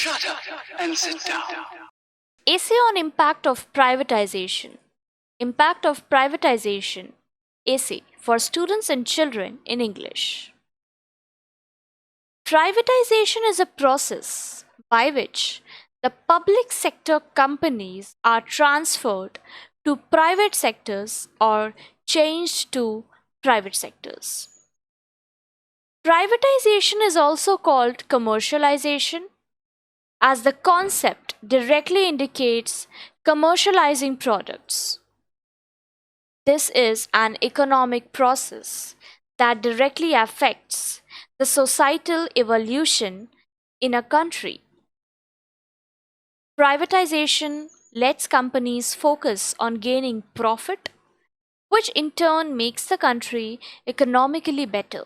Shut up and sit down. Essay on impact of privatization. Impact of privatization. Essay for students and children in English. Privatization is a process by which the public sector companies are transferred to private sectors or changed to private sectors. Privatization is also called commercialization, as the concept directly indicates commercializing products. This is an economic process that directly affects the societal evolution in a country. Privatization lets companies focus on gaining profit, which in turn makes the country economically better.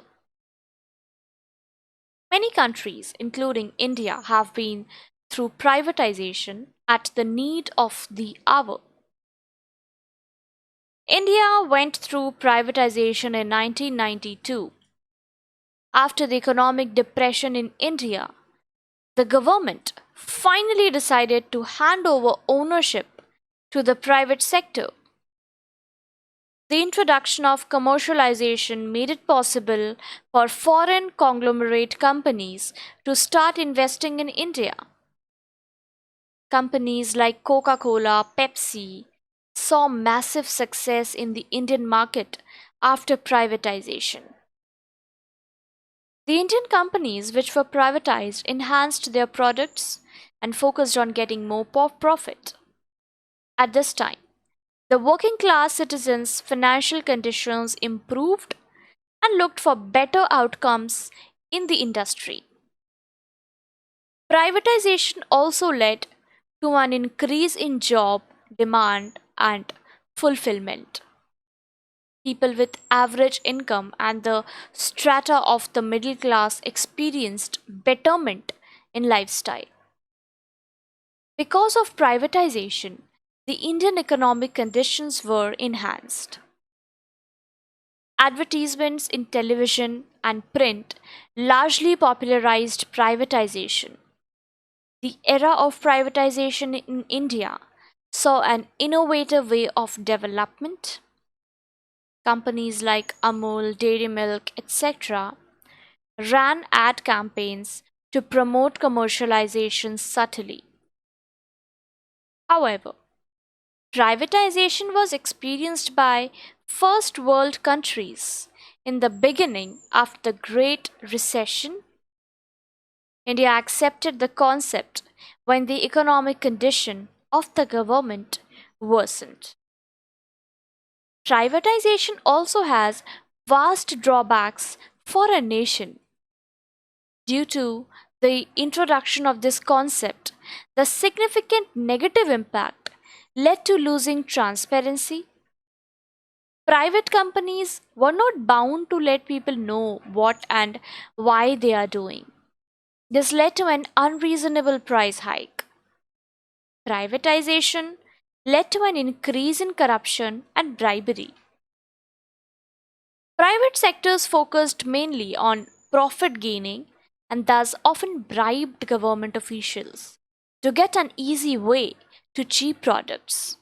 Many countries, including India, have been through privatization at the need of the hour. India went through privatization in 1992. After the economic depression in India, the government finally decided to hand over ownership to the private sector. The introduction of commercialization made it possible for foreign conglomerate companies to start investing in India. Companies like Coca-Cola, Pepsi saw massive success in the Indian market after privatization. The Indian companies which were privatized enhanced their products and focused on getting more profit. At this time, the working class citizens' financial conditions improved and looked for better outcomes in the industry. Privatization also led to an increase in job demand and fulfillment. People with average income and the strata of the middle class experienced betterment in lifestyle. Because of privatization, the Indian economic conditions were enhanced. Advertisements in television and print largely popularized privatization. The era of privatization in India saw an innovative way of development. Companies like Amul, Dairy Milk, etc., ran ad campaigns to promote commercialization subtly. However, privatization was experienced by first world countries in the beginning after the Great Recession. India accepted the concept when the economic condition of the government worsened. Privatization also has vast drawbacks for a nation. Due to the introduction of this concept, the significant negative impact led to losing transparency. Private companies were not bound to let people know what and why they are doing. This led to an unreasonable price hike. Privatization led to an increase in corruption and bribery. Private sectors focused mainly on profit gaining and thus often bribed government officials to get an easy way to cheap products.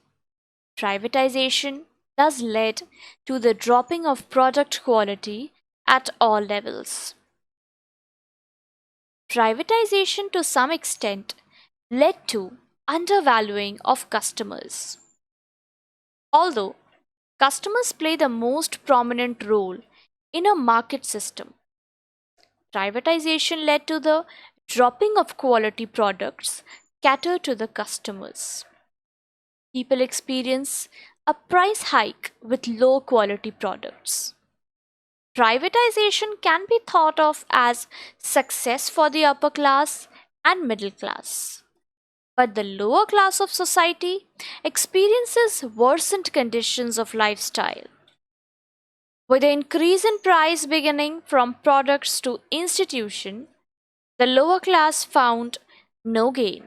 Privatization thus led to the dropping of product quality at all levels. Privatization to some extent led to undervaluing of customers. Although customers play the most prominent role in a market system, privatization led to the dropping of quality products catered to the customers. People experience a price hike with low quality products. Privatization can be thought of as success for the upper class and middle class. But the lower class of society experiences worsened conditions of lifestyle. With the increase in price beginning from products to institution, the lower class found no gain.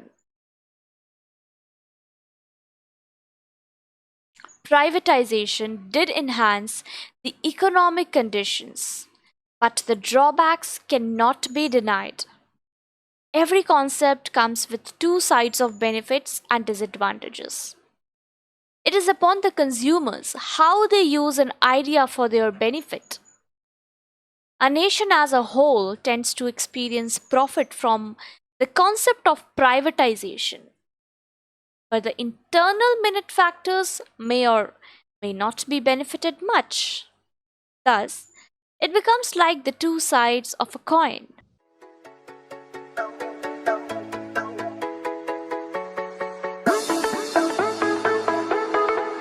Privatization did enhance the economic conditions, but the drawbacks cannot be denied. Every concept comes with two sides of benefits and disadvantages. It is upon the consumers how they use an idea for their benefit. A nation as a whole tends to experience profit from the concept of privatization, but the internal minute factors may or may not be benefited much. Thus, it becomes like the two sides of a coin.